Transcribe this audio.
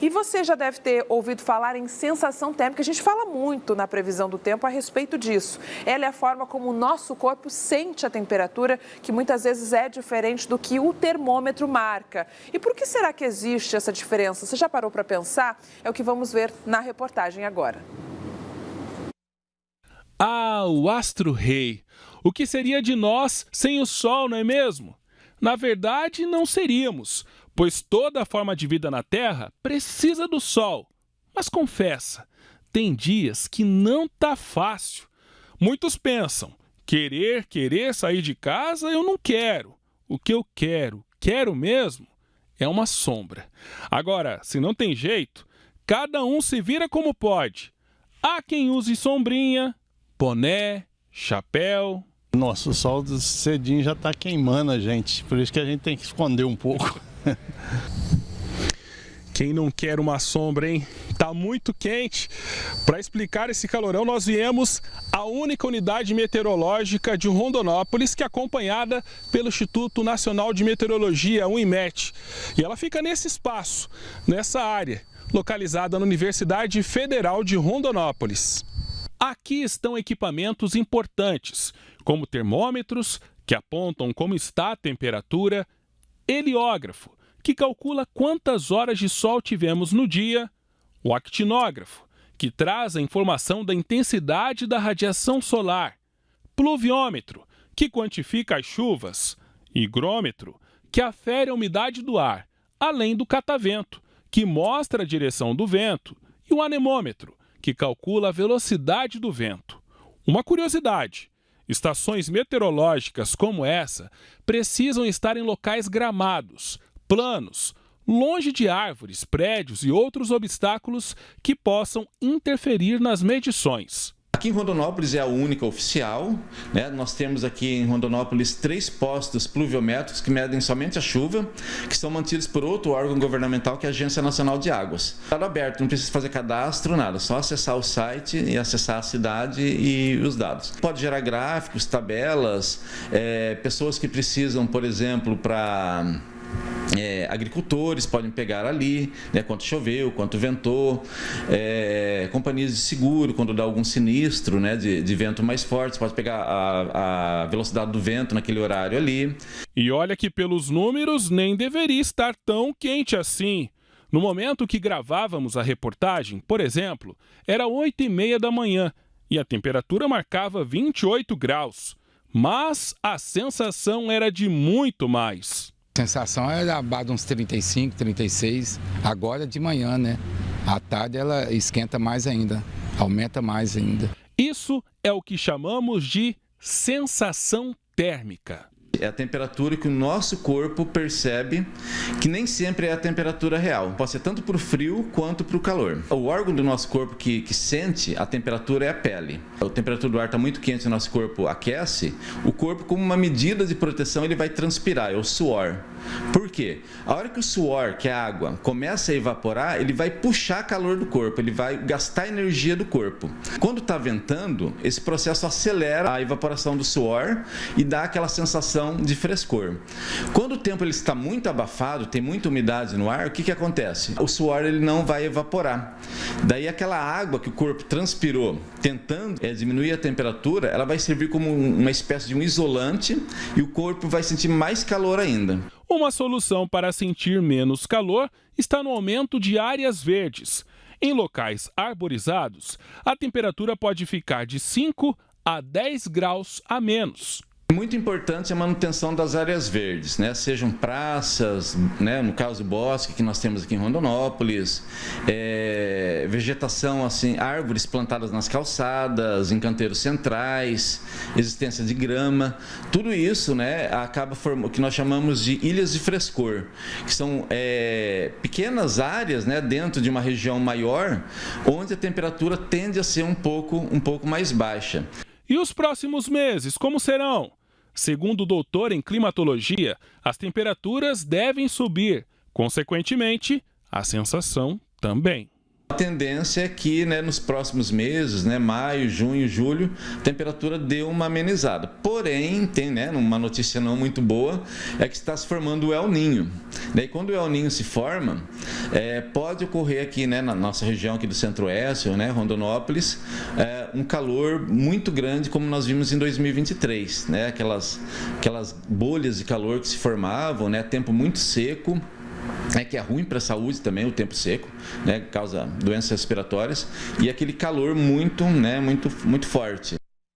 E você já deve ter ouvido falar em sensação térmica. A gente fala muito na previsão do tempo a respeito disso. Ela é a forma como o nosso corpo sente a temperatura, que muitas vezes é diferente do que o termômetro marca. E por que será que existe essa diferença? Você já parou para pensar? É o que vamos ver na reportagem agora. Ah, o astro-rei. O que seria de nós sem o Sol, não é mesmo? Na verdade, não seríamos, pois toda forma de vida na Terra precisa do Sol. Mas confessa, tem dias que não tá fácil. Muitos pensam, querer sair de casa eu não quero. O que eu quero mesmo, é uma sombra. Agora, se não tem jeito, cada um se vira como pode. Há quem use sombrinha, boné, chapéu. Nossa, o sol cedinho já está queimando a gente, por isso que a gente tem que esconder um pouco. Quem não quer uma sombra, hein? Tá muito quente. Para explicar esse calorão, nós viemos à única unidade meteorológica de Rondonópolis, que é acompanhada pelo Instituto Nacional de Meteorologia, o INMET. E ela fica nesse espaço, nessa área, localizada na Universidade Federal de Rondonópolis. Aqui estão equipamentos importantes, como termômetros, que apontam como está a temperatura, heliógrafo, que calcula quantas horas de sol tivemos no dia, o actinógrafo, que traz a informação da intensidade da radiação solar, pluviômetro, que quantifica as chuvas, higrômetro, que afere a umidade do ar, além do catavento, que mostra a direção do vento, e o anemômetro, que calcula a velocidade do vento. Uma curiosidade: estações meteorológicas como essa precisam estar em locais gramados, planos, longe de árvores, prédios e outros obstáculos que possam interferir nas medições. Aqui em Rondonópolis é a única oficial, né? Nós temos aqui em Rondonópolis 3 postos pluviométricos que medem somente a chuva, que são mantidos por outro órgão governamental, que é a Agência Nacional de Águas. Está aberto, não precisa fazer cadastro, nada, só acessar o site e acessar a cidade e os dados. Pode gerar gráficos, tabelas, pessoas que precisam, por exemplo, para... agricultores podem pegar ali, né, quanto choveu, quanto ventou, companhias de seguro, quando dá algum sinistro, né, de vento mais forte, pode pegar a velocidade do vento naquele horário ali. E olha que pelos números nem deveria estar tão quente assim. No momento que gravávamos a reportagem, por exemplo, era 8h30 da manhã e a temperatura marcava 28 graus, mas a sensação era de muito mais. A sensação é abaixo de uns 35, 36, agora de manhã, né? À tarde ela esquenta mais ainda, aumenta mais ainda. Isso é o que chamamos de sensação térmica. É a temperatura que o nosso corpo percebe, que nem sempre é a temperatura real. Pode ser tanto para o frio quanto para o calor. O órgão do nosso corpo que sente a temperatura é a pele. A temperatura do ar está muito quente, o nosso corpo aquece. O corpo, como uma medida de proteção, ele vai transpirar, é o suor. Por quê? A hora que o suor, que é a água, começa a evaporar, ele vai puxar calor do corpo, ele vai gastar energia do corpo. Quando está ventando, esse processo acelera a evaporação do suor e dá aquela sensação de frescor. Quando o tempo ele está muito abafado, tem muita umidade no ar, o que acontece? O suor ele não vai evaporar. Daí aquela água que o corpo transpirou, tentando diminuir a temperatura, ela vai servir como uma espécie de um isolante e o corpo vai sentir mais calor ainda. Uma solução para sentir menos calor está no aumento de áreas verdes. Em locais arborizados, a temperatura pode ficar de 5 a 10 graus a menos. Muito importante a manutenção das áreas verdes, né? Sejam praças, né? No caso bosque que nós temos aqui em Rondonópolis, vegetação assim, árvores plantadas nas calçadas, em canteiros centrais, existência de grama, tudo isso, né? Acaba formando o que nós chamamos de ilhas de frescor, que são pequenas áreas, né? Dentro de uma região maior, onde a temperatura tende a ser um pouco mais baixa. E os próximos meses, como serão? Segundo o doutor em climatologia, as temperaturas devem subir. Consequentemente, a sensação também. A tendência é que, né, nos próximos meses, né, maio, junho, julho, a temperatura deu uma amenizada. Porém, tem, né, uma notícia não muito boa, é que está se formando o El Niño. Daí, quando o El Niño se forma, pode ocorrer aqui, né, na nossa região aqui do Centro-Oeste, né, Rondonópolis, um calor muito grande, como nós vimos em 2023, né, aquelas bolhas de calor que se formavam, né, tempo muito seco. Que é ruim para a saúde também, o tempo seco, né, causa doenças respiratórias, e aquele calor muito, né, muito forte.